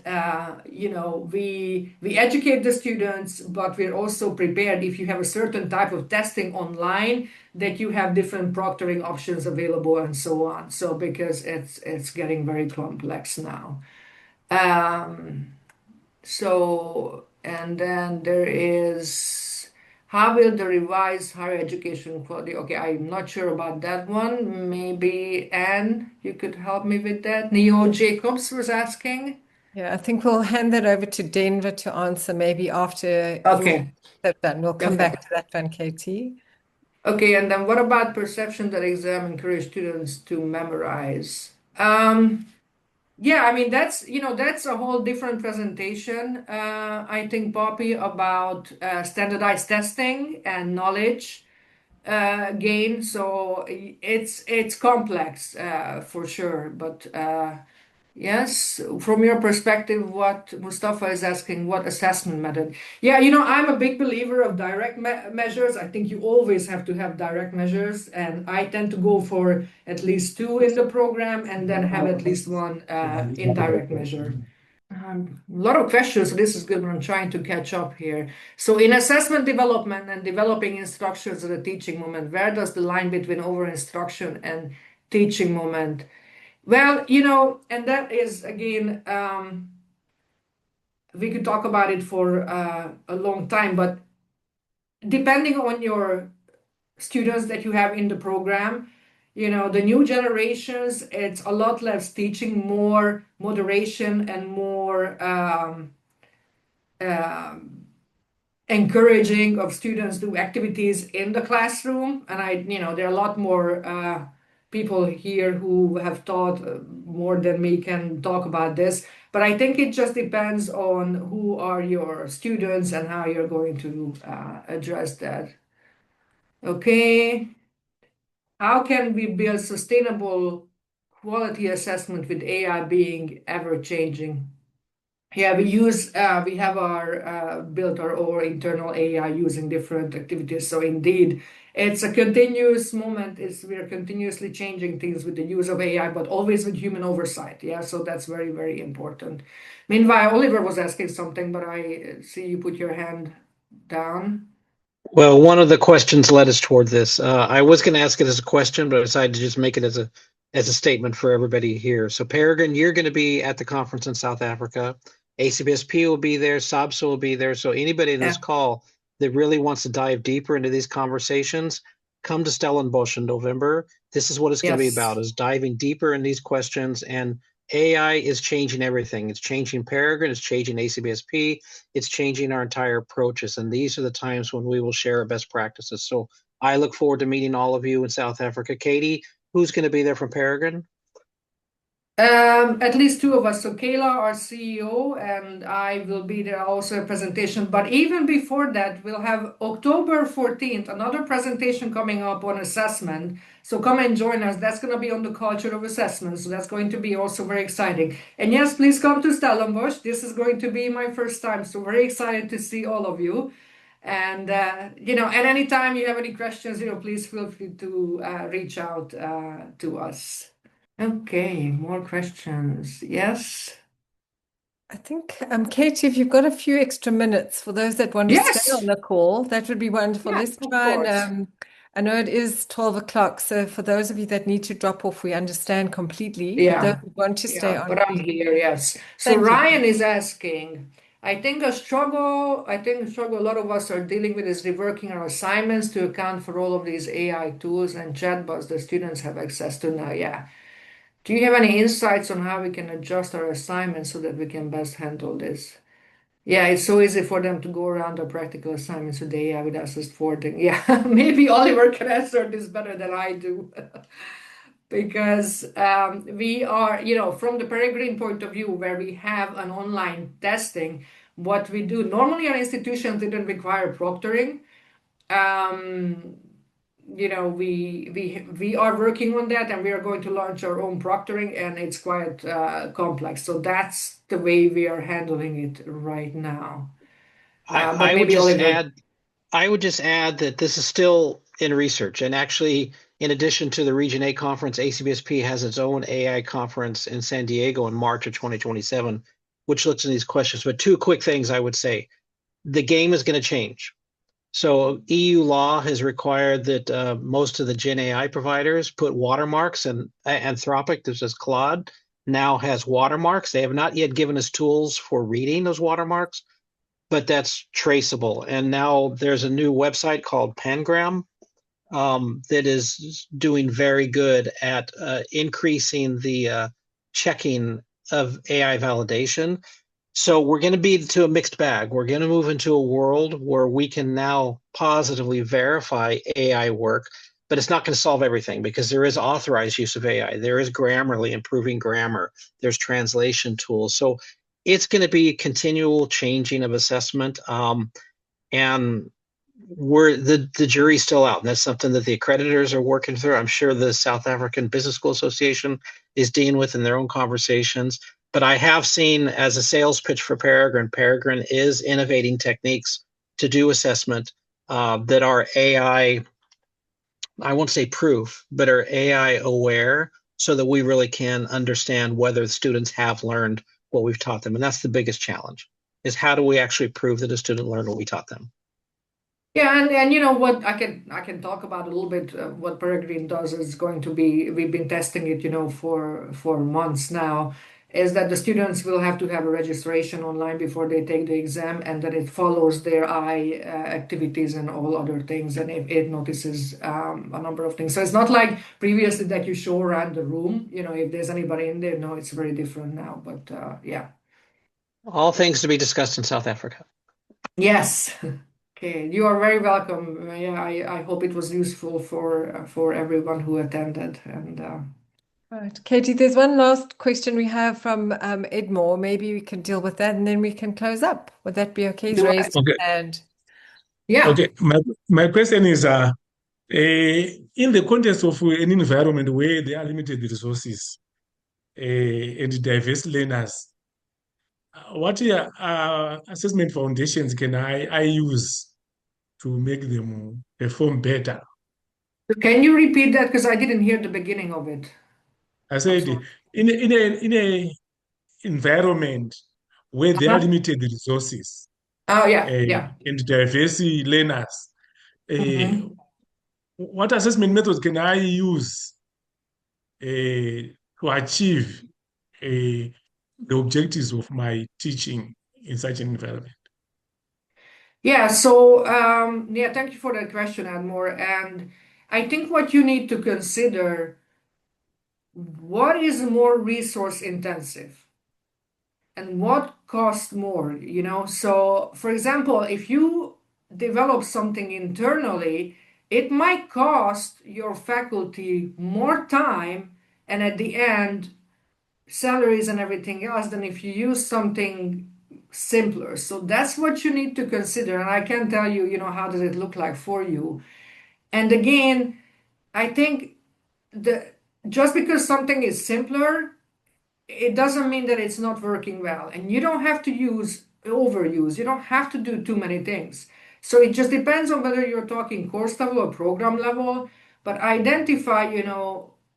we educate the students, but we're also prepared if you have a certain type of testing online that you have different proctoring options available and so on. So because it's getting very complex now. And then there is, how will the revised higher education quality? Okay, I'm not sure about that one. Maybe Anne, you could help me with that. Neo Jacobs was asking. Yeah, I think we'll hand that over to Denver to answer maybe after Okay. you're done. We'll come back to that one, Katie. Okay, and then what about perception that exam encourage students to memorize? Yeah, I mean that's a whole different presentation. I think, Poppy, about standardized testing and knowledge gain. So it's complex for sure. But yes, from your perspective, what Mustafa is asking, what assessment method? Yeah, I'm a big believer of direct measures. I think you always have to have direct measures, and I tend to go for at least 2 in the program and then have at least 1 indirect measure. A lot of questions, so this is good. I'm trying to catch up here. So in assessment development and developing instructions at the teaching moment, where does the line between over instruction and teaching moment? Well, and that is, again, we could talk about it for a long time, but depending on your students that you have in the program, the new generations, it's a lot less teaching, more moderation and more encouraging of students do activities in the classroom. And there are a lot more people here who have taught more than me can talk about this. But I think it just depends on who are your students and how you're going to address that. Okay. How can we build sustainable quality assessment with AI being ever changing? Yeah, we have built our own internal AI using different activities. So indeed, it's a continuous moment. We are continuously changing things with the use of AI, but always with human oversight. Yeah, so that's very, very important. Meanwhile, Oliver was asking something, but I see you put your hand down. Well, one of the questions led us toward this. I was going to ask it as a question, but I decided to just make it as a statement for everybody here. So Peregrine, you're going to be at the conference in South Africa. ACBSP will be there. SABSA will be there. So anybody in this call that really wants to dive deeper into these conversations, come to Stellenbosch in November. This is what it's going to be about, is diving deeper in these questions and AI is changing everything. It's changing Peregrine, it's changing ACBSP, it's changing our entire approaches. And these are the times when we will share our best practices. So I look forward to meeting all of you in South Africa. Katie, who's going to be there from Peregrine? At least two of us. So Kayla, our CEO, and I will be there also a presentation. But even before that, we'll have October 14th, another presentation coming up on assessment. So come and join us. That's going to be on the culture of assessment. So that's going to be also very exciting. And yes, please come to Stellenbosch. This is going to be my first time. So very excited to see all of you. And, and anytime you have any questions, please feel free to reach out to us. Okay, more questions. Yes. I think, Katie, if you've got a few extra minutes for those that want to stay on the call, that would be wonderful. Yeah, Let's try and I know it is 12 o'clock, so for those of you that need to drop off, we understand completely. Yeah. But those who want to stay on. But I'm here, yes. So Ryan is asking, I think a struggle a lot of us are dealing with is reworking our assignments to account for all of these AI tools and chatbots the students have access to now. Yeah. Do you have any insights on how we can adjust our assignments so that we can best handle this? Yeah, it's so easy for them to go around their practical assignments with AI with assist forwarding. Yeah, maybe Oliver can answer this better than I do. Because we are, from the Peregrine point of view, where we have an online testing, what we do, normally our institutions didn't require proctoring. We are working on that, and we are going to launch our own proctoring, and it's quite complex. So that's the way we are handling it right now. I would just add that this is still in research, and actually, in addition to the Region A conference, ACBSP has its own AI conference in San Diego in March of 2027, which looks at these questions. But two quick things I would say. The game is going to change. So EU law has required that most of the Gen AI providers put watermarks, and Anthropic, this is Claude, now has watermarks. They have not yet given us tools for reading those watermarks, but that's traceable. And now there's a new website called Pangram that is doing very good at increasing the checking of AI validation. So we're going to be to a mixed bag. We're going to move into a world where we can now positively verify AI work, but it's not going to solve everything because there is authorized use of AI. There is Grammarly improving grammar. There's translation tools. So it's going to be a continual changing of assessment. And the jury's still out. And that's something that the accreditors are working through. I'm sure the South African Business School Association is dealing with in their own conversations. But I have seen as a sales pitch for Peregrine is innovating techniques to do assessment that are AI, I won't say proof, but are AI aware so that we really can understand whether students have learned what we've taught them. And that's the biggest challenge, is how do we actually prove that a student learned what we taught them? Yeah, and you know what, I can talk about a little bit what Peregrine does is going to be, we've been testing it, for months now, is that the students will have to have a registration online before they take the exam, and that it follows their eye activities and all other things, and it notices a number of things. So it's not like previously that you show around the room, if there's anybody in there. No, it's very different now, but yeah. All things to be discussed in South Africa. Yes. Okay, you are very welcome. Yeah, I hope it was useful for everyone who attended. And Right, Katie, there's one last question we have from Edmore. Maybe we can deal with that, and then we can close up. Would that be okay? He's raised his hand. Yeah. Okay. My question is, in the context of an environment where there are limited resources and diverse learners, what assessment foundations can I use to make them perform better? Can you repeat that? Because I didn't hear the beginning of it. I said, in a environment where there are limited resources and diverse learners, what assessment methods can I use to achieve the objectives of my teaching in such an environment? Yeah, so thank you for that question, Admore. And I think what you need to consider what is more resource intensive and what costs more, you know? So, for example, if you develop something internally, it might cost your faculty more time and at the end, salaries and everything else than if you use something simpler. So that's what you need to consider. And I can tell you, you know, how does it look like for you? And again, I think the just because something is simpler, it doesn't mean that it's not working well. And you don't have to overuse. You don't have to do too many things. So it just depends on whether you're talking course level or program level, but identify,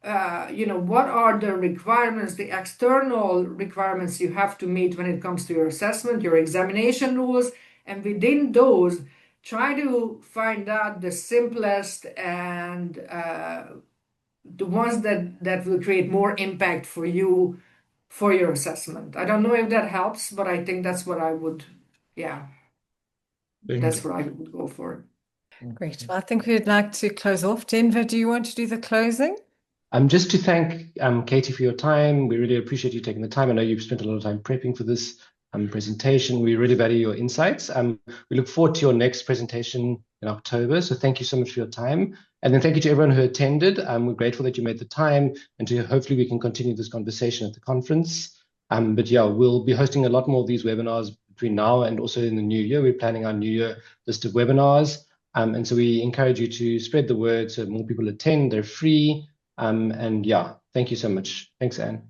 what are the requirements, the external requirements you have to meet when it comes to your assessment, your examination rules, and within those, try to find out the simplest and the ones that will create more impact for you for your assessment. I don't know if that helps, but I think that's what I would, that's what I would go for. Great. Well, I think we'd like to close off. Denver, do you want to do the closing? Just to thank Katie for your time. We really appreciate you taking the time. I know you've spent a lot of time prepping for this presentation. We really value your insights. We look forward to your next presentation in October. So thank you so much for your time. And then thank you to everyone who attended. We're grateful that you made the time, and hopefully we can continue this conversation at the conference. But yeah, we'll be hosting a lot more of these webinars between now and also in the new year. We're planning our new year list of webinars. And so we encourage you to spread the word so more people attend. They're free. And yeah, thank you so much. Thanks, Anne.